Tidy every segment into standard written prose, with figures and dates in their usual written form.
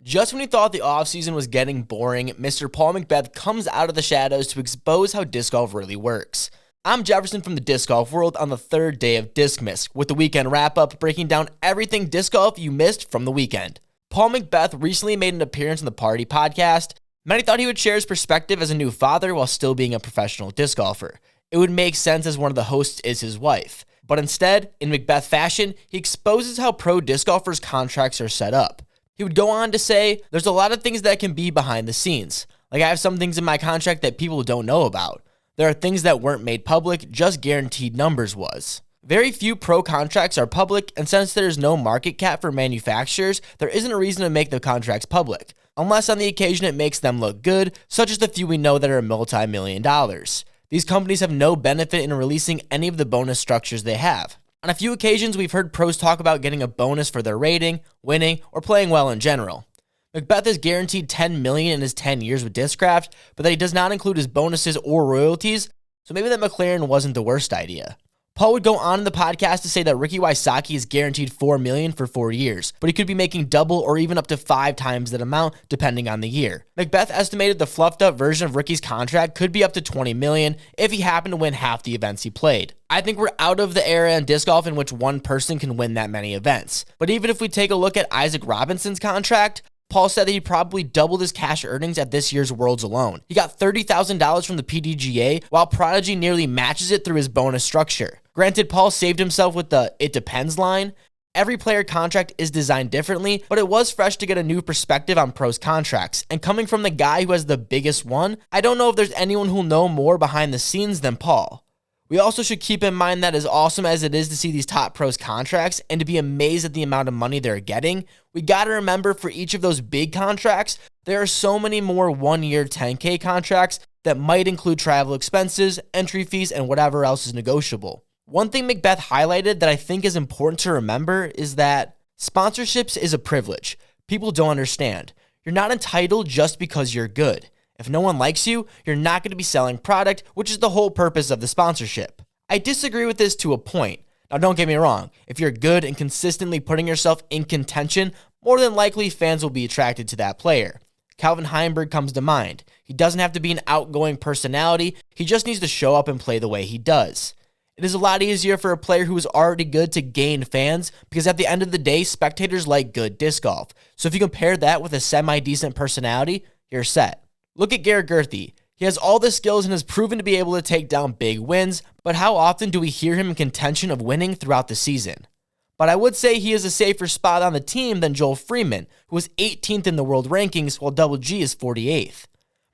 Just when you thought the offseason was getting boring, Mr. Paul McBeth comes out of the shadows to expose how disc golf really works. I'm Jefferson from the disc golf world on the third day of Discmas, with the weekend wrap-up breaking down everything disc golf you missed from the weekend. Paul McBeth recently made an appearance on the Party podcast. Many thought he would share his perspective as a new father while still being a professional disc golfer. It would make sense as one of the hosts is his wife. But instead, in McBeth fashion, he exposes how pro disc golfers' contracts are set up. He would go on to say, there's a lot of things that can be behind the scenes. Like I have some things in my contract that people don't know about. There are things that weren't made public, just guaranteed numbers was. Very few pro contracts are public, and since there is no market cap for manufacturers, there isn't a reason to make the contracts public, unless on the occasion it makes them look good, such as the few we know that are multi-million dollars. These companies have no benefit in releasing any of the bonus structures they have. On a few occasions, we've heard pros talk about getting a bonus for their rating, winning, or playing well in general. McBeth is guaranteed $10 million in his 10 years with Discraft, but that he does not include his bonuses or royalties, so maybe that McLaren wasn't the worst idea. Paul would go on in the podcast to say that Ricky Wysocki is guaranteed $4 million for 4 years, but he could be making double or even up to 5 times that amount depending on the year. McBeth estimated the fluffed up version of Ricky's contract could be up to $20 million if he happened to win half the events he played. I think we're out of the era in disc golf in which one person can win that many events. But even if we take a look at Isaac Robinson's contract, Paul said that he probably doubled his cash earnings at this year's Worlds alone. He got $30,000 from the PDGA, while Prodigy nearly matches it through his bonus structure. Granted, Paul saved himself with the "it depends" line. Every player contract is designed differently, but it was fresh to get a new perspective on pros contracts. And coming from the guy who has the biggest one, I don't know if there's anyone who'll know more behind the scenes than Paul. We also should keep in mind that as awesome as it is to see these top pros contracts and to be amazed at the amount of money they're getting, we gotta remember for each of those big contracts, there are so many more 1-year 10K contracts that might include travel expenses, entry fees, and whatever else is negotiable. One thing McBeth highlighted that I think is important to remember is that sponsorships is a privilege. People don't understand. You're not entitled just because you're good. If no one likes you, you're not going to be selling product, which is the whole purpose of the sponsorship. I disagree with this to a point. Now don't get me wrong, if you're good and consistently putting yourself in contention, more than likely fans will be attracted to that player. Calvin Heimberg comes to mind. He doesn't have to be an outgoing personality, he just needs to show up and play the way he does. It is a lot easier for a player who is already good to gain fans because at the end of the day, spectators like good disc golf. So if you compare that with a semi-decent personality, you're set. Look at Girthy. He has all the skills and has proven to be able to take down big wins, but how often do we hear him in contention of winning throughout the season? But I would say he is a safer spot on the team than Joel Freeman, who is 18th in the world rankings while Double G is 48th.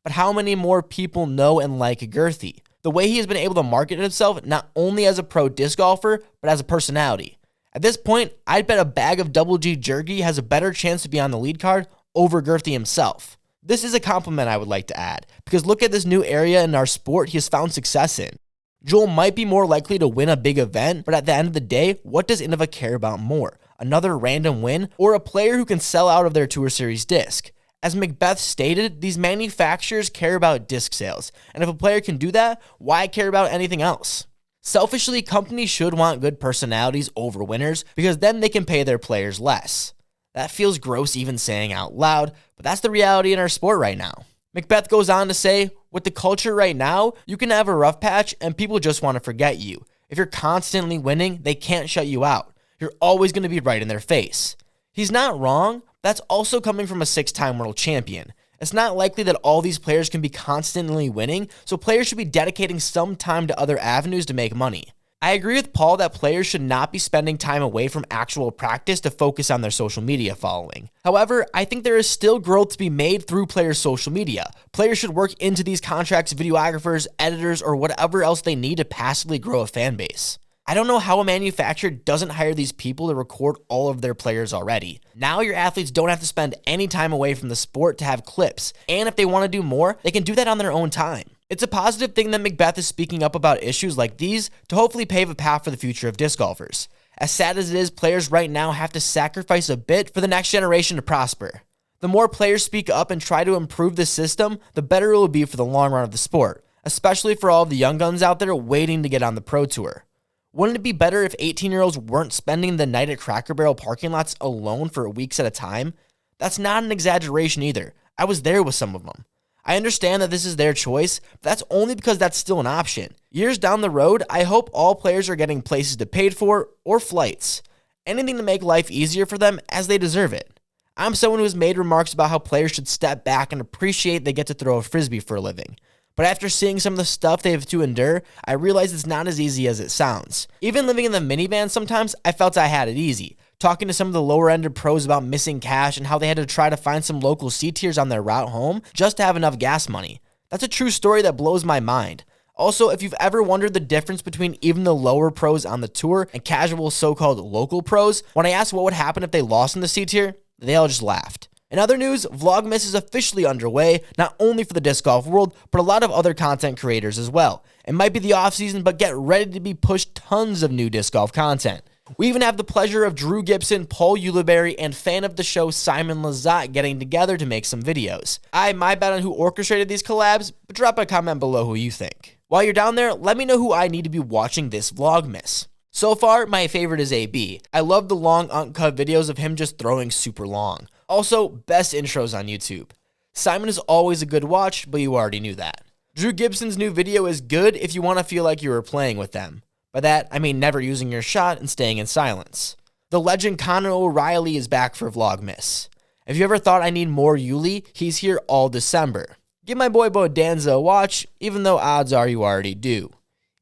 But how many more people know and like Girthy? The way he has been able to market himself not only as a pro disc golfer, but as a personality. At this point, I'd bet a bag of Double G jerky has a better chance to be on the lead card over Girthy himself. This is a compliment I would like to add, because look at this new area in our sport he has found success in. Joel might be more likely to win a big event, but at the end of the day, what does Innova care about more? Another random win, or a player who can sell out of their Tour Series disc? As McBeth stated, these manufacturers care about disc sales, and if a player can do that, why care about anything else? Selfishly, companies should want good personalities over winners, because then they can pay their players less. That feels gross even saying out loud, but that's the reality in our sport right now. McBeth goes on to say, with the culture right now, you can have a rough patch and people just want to forget you. If you're constantly winning, they can't shut you out. You're always going to be right in their face. He's not wrong. That's also coming from a 6-time world champion. It's not likely that all these players can be constantly winning, so players should be dedicating some time to other avenues to make money. I agree with Paul that players should not be spending time away from actual practice to focus on their social media following. However, I think there is still growth to be made through players' social media. Players should work into these contracts videographers, editors, or whatever else they need to passively grow a fan base. I don't know how a manufacturer doesn't hire these people to record all of their players already. Now your athletes don't have to spend any time away from the sport to have clips, and if they want to do more, they can do that on their own time. It's a positive thing that McBeth is speaking up about issues like these to hopefully pave a path for the future of disc golfers. As sad as it is, players right now have to sacrifice a bit for the next generation to prosper. The more players speak up and try to improve the system, the better it will be for the long run of the sport, especially for all of the young guns out there waiting to get on the pro tour. Wouldn't it be better if 18-year-olds weren't spending the night at Cracker Barrel parking lots alone for weeks at a time? That's not an exaggeration either. I was there with some of them. I understand that this is their choice, but that's only because that's still an option. Years down the road, I hope all players are getting places to pay for or flights. Anything to make life easier for them as they deserve it. I'm someone who has made remarks about how players should step back and appreciate they get to throw a frisbee for a living. But after seeing some of the stuff they have to endure, I realize it's not as easy as it sounds. Even living in the minivan sometimes, I felt I had it easy. Talking to some of the lower-ended pros about missing cash and how they had to try to find some local C-tiers on their route home just to have enough gas money. That's a true story that blows my mind. Also, if you've ever wondered the difference between even the lower pros on the tour and casual so-called local pros, when I asked what would happen if they lost in the C-tier, they all just laughed. In other news, Vlogmas is officially underway, not only for the disc golf world, but a lot of other content creators as well. It might be the off-season, but get ready to be pushed tons of new disc golf content. We even have the pleasure of Drew Gibson, Paul Ulibarri, and fan of the show Simon Lizotte getting together to make some videos. I have my bet on who orchestrated these collabs, but drop a comment below who you think. While you're down there, let me know who I need to be watching this Vlogmas. So far, my favorite is AB. I love the long uncut videos of him just throwing super long. Also, best intros on YouTube. Simon is always a good watch, but you already knew that. Drew Gibson's new video is good if you want to feel like you were playing with them. By that, I mean never using your shot and staying in silence. The legend Conor O'Reilly is back for Vlogmas. If you ever thought I need more Yuli, he's here all December. Give my boy Bodanza a watch, even though odds are you already do.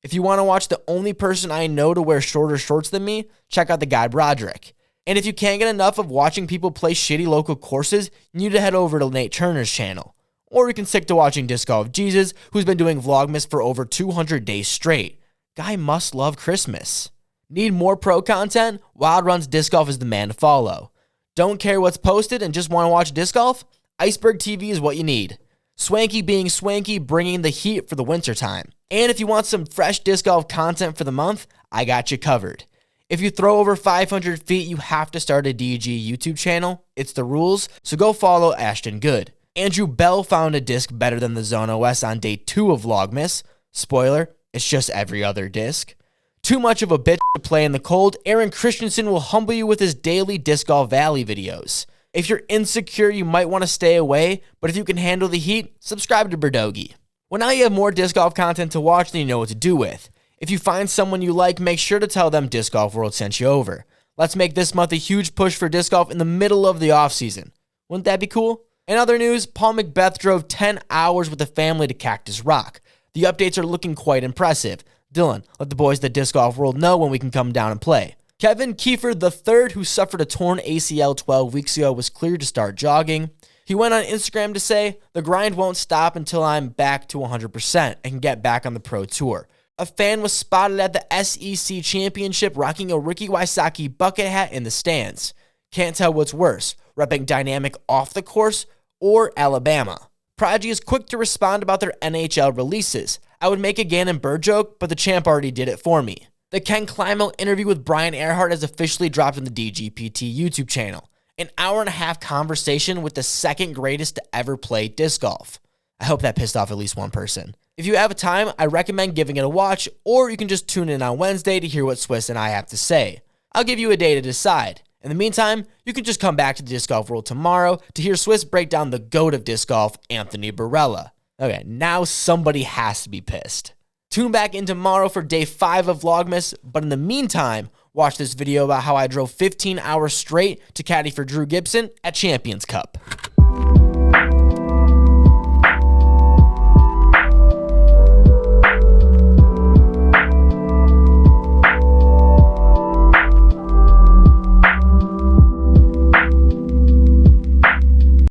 If you want to watch the only person I know to wear shorter shorts than me, check out the guy Broderick. And if you can't get enough of watching people play shitty local courses, you need to head over to Nate Turner's channel. Or you can stick to watching Disc Golf Jesus, who's been doing Vlogmas for over 200 days straight. Guy must love Christmas. Need more pro content? Wild Runs Disc Golf is the man to follow. Don't care what's posted and just want to watch disc golf? Iceberg TV is what you need. Swanky being swanky, bringing the heat for the wintertime. And if you want some fresh disc golf content for the month, I got you covered. If you throw over 500 feet, you have to start a DG YouTube channel. It's the rules, so go follow Ashton Good. Andrew Bell found a disc better than the Zone OS on day 2 of Vlogmas. Spoiler, it's just every other disc. Too much of a bitch to play in the cold, Aaron Christensen will humble you with his daily Disc Golf Valley videos. If you're insecure, you might want to stay away, but if you can handle the heat, subscribe to Birdogi. Well, now you have more disc golf content to watch than you know what to do with. If you find someone you like, make sure to tell them Disc Golf World sent you over. Let's make this month a huge push for disc golf in the middle of the offseason. Wouldn't that be cool? In other news, Paul McBeth drove 10 hours with the family to Cactus Rock. The updates are looking quite impressive. Dylan, let the boys at the Disc Golf World know when we can come down and play. Kevin Kiefer III, who suffered a torn ACL 12 weeks ago, was cleared to start jogging. He went on Instagram to say, "The grind won't stop until I'm back to 100% and can get back on the pro tour." A fan was spotted at the SEC Championship rocking a Ricky Wysocki bucket hat in the stands. Can't tell what's worse, repping Dynamic off the course or Alabama. Prodigy is quick to respond about their NHL releases. "I would make a Gannon Bird joke, but the champ already did it for me." The Ken Climo interview with Brian Earhart has officially dropped on the DGPT YouTube channel. An hour-and-a-half conversation with the second greatest to ever play disc golf. I hope that pissed off at least one person. If you have time, I recommend giving it a watch, or you can just tune in on Wednesday to hear what Swiss and I have to say. I'll give you a day to decide. In the meantime, you can just come back to the Disc Golf World tomorrow to hear Swiss break down the GOAT of disc golf, Anthony Barella. Okay, now somebody has to be pissed. Tune back in tomorrow for day 5 of Vlogmas, but in the meantime, watch this video about how I drove 15 hours straight to caddy for Drew Gibson at Champions Cup.